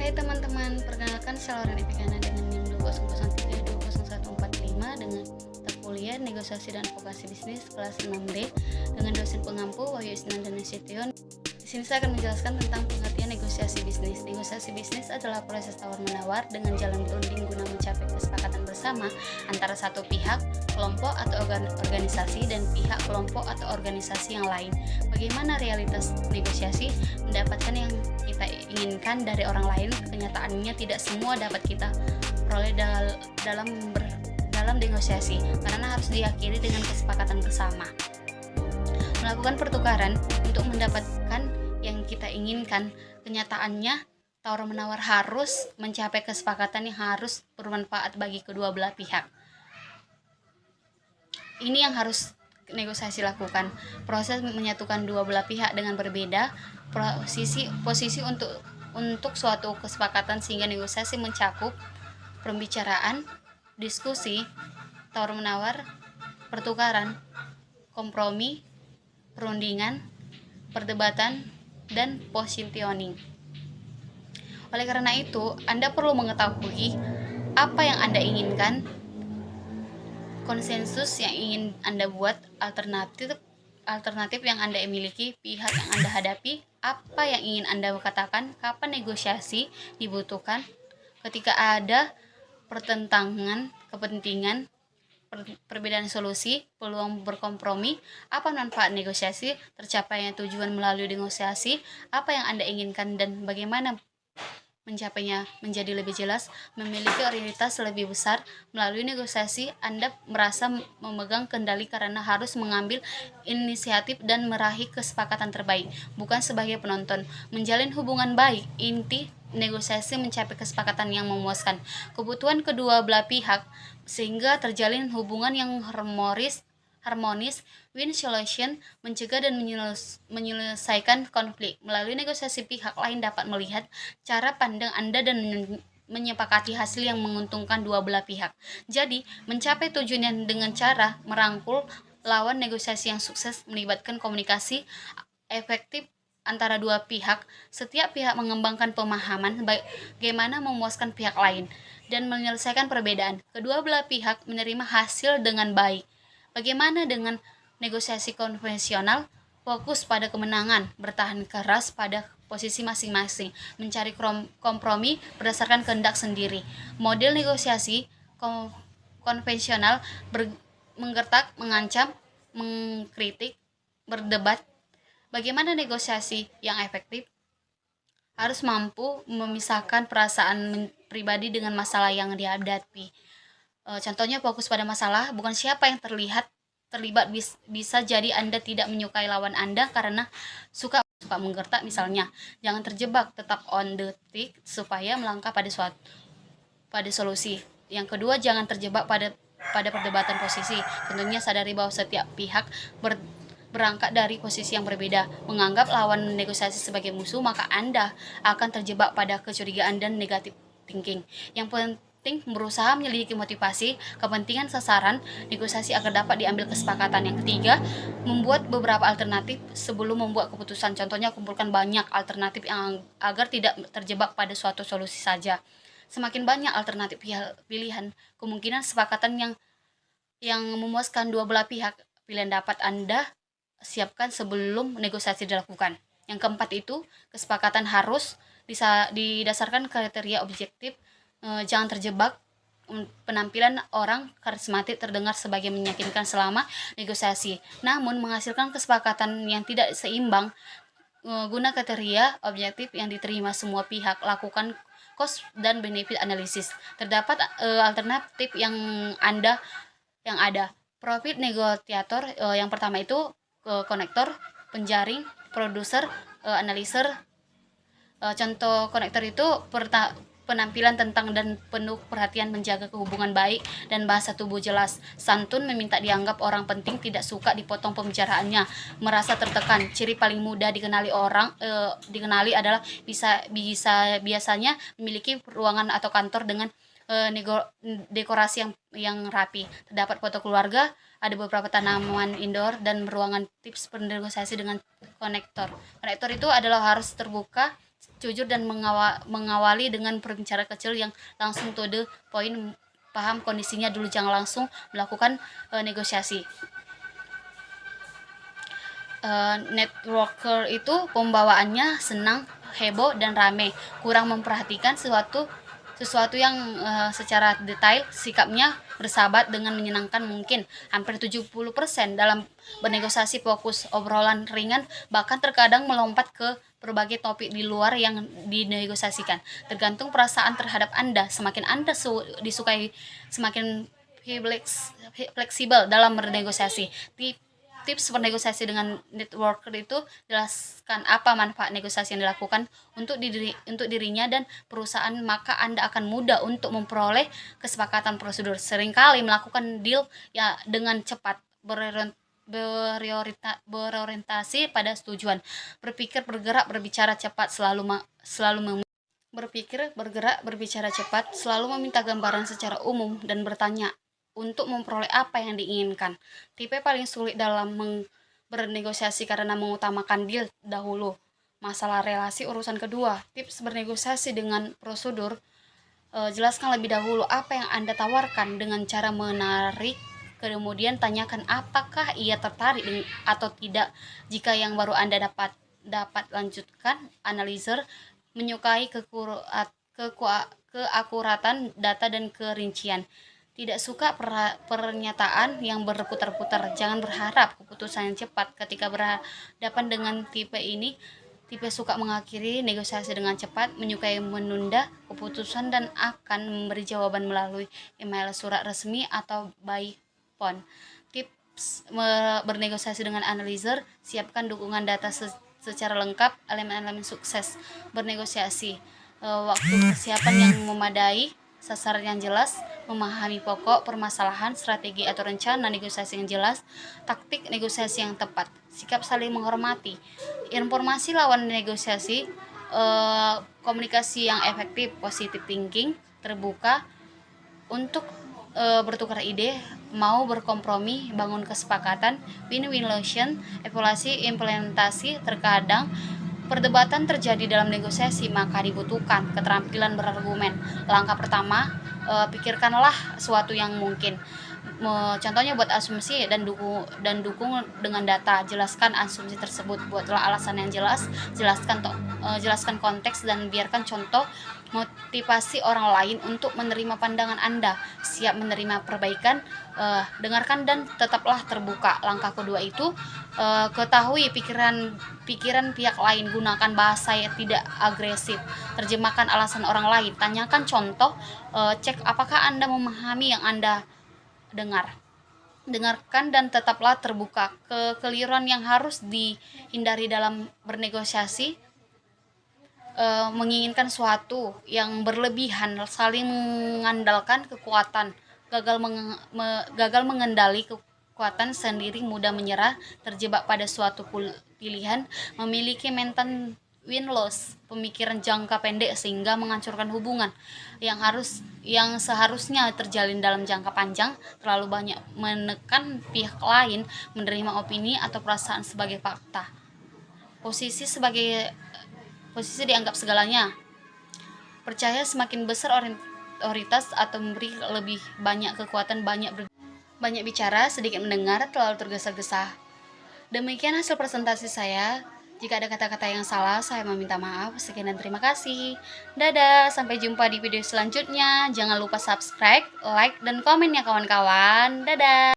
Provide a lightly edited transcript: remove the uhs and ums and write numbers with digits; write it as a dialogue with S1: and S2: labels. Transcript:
S1: Hai teman-teman, perkenalkan saya Lauren Epikana dengan NIM 200320145 dengan mata kuliah Negosiasi dan Advokasi Bisnis kelas 6D dengan dosen pengampu Wahyu Isnan dan Nasution. Di sini saya akan menjelaskan tentang pengertian negosiasi bisnis. Negosiasi bisnis adalah proses tawar-menawar dengan jalan berunding guna mencapai kesepakatan bersama antara satu pihak, kelompok atau organisasi dan pihak, kelompok atau organisasi yang lain. Bagaimana realitas negosiasi? Mendapatkan yang kita inginkan dari orang lain, kenyataannya tidak semua dapat kita peroleh dalam negosiasi karena harus diakhiri dengan kesepakatan bersama. Melakukan pertukaran untuk mendapatkan yang kita inginkan, kenyataannya tawar-menawar harus mencapai kesepakatan yang harus bermanfaat bagi kedua belah pihak. Ini yang harus negosiasi lakukan. Proses menyatukan dua belah pihak dengan berbeda posisi untuk suatu kesepakatan sehingga negosiasi mencakup pembicaraan, diskusi, tawar-menawar, pertukaran, kompromi, perundingan, perdebatan, dan positioning. Oleh karena itu, Anda perlu mengetahui apa yang Anda inginkan, konsensus yang ingin Anda buat, alternatif yang Anda miliki, pihak yang Anda hadapi, apa yang ingin Anda katakan, kapan negosiasi dibutuhkan, ketika ada pertentangan kepentingan, perbedaan solusi, peluang berkompromi, apa manfaat negosiasi, tercapainya tujuan melalui negosiasi, apa yang Anda inginkan dan bagaimana mencapainya menjadi lebih jelas, memiliki orientasi lebih besar. Melalui negosiasi, Anda merasa memegang kendali karena harus mengambil inisiatif dan meraih kesepakatan terbaik, bukan sebagai penonton. Menjalin hubungan baik, inti negosiasi mencapai kesepakatan yang memuaskan kebutuhan kedua belah pihak sehingga terjalin hubungan yang harmonis, win solution, mencegah dan menyelesaikan konflik. Melalui negosiasi, pihak lain dapat melihat cara pandang Anda dan menyepakati hasil yang menguntungkan dua belah pihak. Jadi, mencapai tujuan dengan cara merangkul lawan negosiasi yang sukses melibatkan komunikasi efektif antara dua pihak. Setiap pihak mengembangkan pemahaman bagaimana memuaskan pihak lain dan menyelesaikan perbedaan. Kedua belah pihak menerima hasil dengan baik. Bagaimana dengan negosiasi konvensional? Fokus pada kemenangan, bertahan keras pada posisi masing-masing, mencari kompromi berdasarkan kehendak sendiri. Model negosiasi konvensional menggertak, mengancam, mengkritik, berdebat. Bagaimana negosiasi yang efektif? Harus mampu memisahkan perasaan pribadi dengan masalah yang dihadapi. Contohnya fokus pada masalah, bukan siapa yang terlibat. Bisa jadi Anda tidak menyukai lawan Anda karena suka menggertak misalnya. Jangan terjebak, tetap on the tick supaya melangkah pada solusi. Yang kedua, jangan terjebak pada perdebatan posisi. Tentunya sadari bahwa setiap pihak berangkat dari posisi yang berbeda. Menganggap lawan negosiasi sebagai musuh, maka Anda akan terjebak pada kecurigaan dan negatif thinking. Yang penting berusaha menyelidiki motivasi, kepentingan sasaran negosiasi agar dapat diambil kesepakatan. Yang ketiga, membuat beberapa alternatif sebelum membuat keputusan. Contohnya, kumpulkan banyak alternatif agar tidak terjebak pada suatu solusi saja. Semakin banyak alternatif pilihan, kemungkinan kesepakatan yang memuaskan dua belah pihak pilihan dapat Anda siapkan sebelum negosiasi dilakukan. Yang keempat itu, kesepakatan harus didasarkan kriteria objektif. Jangan terjebak penampilan orang karismatik terdengar sebagai meyakinkan selama negosiasi, namun menghasilkan kesepakatan yang tidak seimbang. Guna kriteria objektif yang diterima semua pihak, lakukan cost dan benefit analysis. Terdapat alternatif yang ada. Profit negosiator yang pertama itu konektor, penjaring, produser, analyzer. Contoh konektor itu penampilan tentang dan penuh perhatian, menjaga hubungan baik dan bahasa tubuh jelas, santun, meminta dianggap orang penting, tidak suka dipotong pembicaraannya, merasa tertekan. Ciri paling mudah dikenali adalah biasanya memiliki ruangan atau kantor dengan dekorasi yang rapi. Terdapat foto keluarga, ada beberapa tanaman indoor dan ruangan. Tips bernegosiasi dengan konektor. Konektor itu adalah harus terbuka, jujur dan mengawali dengan berbicara kecil yang langsung to the point, paham kondisinya dulu, jangan langsung melakukan negosiasi. Networker itu pembawaannya senang, heboh, dan rame, kurang memperhatikan sesuatu yang secara detail, sikapnya bersahabat dengan menyenangkan mungkin. Hampir 70% dalam bernegosiasi fokus obrolan ringan, bahkan terkadang melompat ke berbagai topik di luar yang dinegosiasikan. Tergantung perasaan terhadap Anda. Semakin Anda disukai, semakin fleksibel dalam bernegosiasi. Tips bernegosiasi dengan networker itu, jelaskan apa manfaat negosiasi yang dilakukan untuk dirinya dan perusahaan, maka Anda akan mudah untuk memperoleh kesepakatan prosedur. Seringkali melakukan deal ya dengan cepat, berorientasi pada tujuan, berpikir, bergerak, berbicara cepat, selalu meminta gambaran secara umum dan bertanya untuk memperoleh apa yang diinginkan. Tipe paling sulit dalam bernegosiasi karena mengutamakan deal dahulu, masalah relasi urusan kedua. Tips bernegosiasi dengan prosedur: jelaskan lebih dahulu apa yang Anda tawarkan dengan cara menarik, kemudian tanyakan apakah ia tertarik atau tidak. Jika yang baru Anda dapat lanjutkan. Analyzer menyukai keakuratan data dan kerincian. Tidak suka pernyataan yang berputar-putar. Jangan berharap keputusan yang cepat ketika berhadapan dengan tipe ini. Tipe suka mengakhiri negosiasi dengan cepat, menyukai menunda keputusan, dan akan memberi jawaban melalui email, surat resmi, atau by phone. Tips bernegosiasi dengan analyzer: siapkan dukungan data secara lengkap, elemen-elemen sukses bernegosiasi, waktu persiapan yang memadai, sasaran yang jelas, memahami pokok permasalahan, strategi atau rencana negosiasi yang jelas, taktik negosiasi yang tepat, sikap saling menghormati, informasi lawan negosiasi, komunikasi yang efektif, positive thinking, terbuka untuk bertukar ide, mau berkompromi, bangun kesepakatan, win-win solution, evaluasi implementasi. Terkadang perdebatan terjadi dalam negosiasi, maka dibutuhkan keterampilan berargumen. Langkah pertama, pikirkanlah suatu yang mungkin. Contohnya, buat asumsi dan dukung dengan data. Jelaskan asumsi tersebut, buatlah alasan yang jelas, jelaskan konteks, dan biarkan contoh motivasi orang lain untuk menerima pandangan Anda. Siap menerima perbaikan, dengarkan dan tetaplah terbuka. Langkah kedua itu, ketahui pikiran pihak lain, gunakan bahasa yang tidak agresif, terjemahkan alasan orang lain, tanyakan contoh, cek apakah Anda memahami yang Anda dengarkan, dan tetaplah terbuka. Kekeliruan yang harus dihindari dalam bernegosiasi: menginginkan sesuatu yang berlebihan, saling mengandalkan kekuatan, gagal mengendali kekuatan sendiri, mudah menyerah, terjebak pada suatu pilihan, memiliki mental win-loss, pemikiran jangka pendek sehingga menghancurkan hubungan yang seharusnya terjalin dalam jangka panjang, terlalu banyak menekan pihak lain, menerima opini atau perasaan sebagai fakta. Posisi dianggap segalanya. Percaya semakin besar otoritas atau memberi lebih banyak kekuatan, banyak bicara, sedikit mendengar, terlalu tergesa-gesa. Demikian hasil presentasi saya. Jika ada kata-kata yang salah, saya meminta maaf. Sekian dan terima kasih. Dadah, sampai jumpa di video selanjutnya. Jangan lupa subscribe, like, dan komen ya kawan-kawan. Dadah.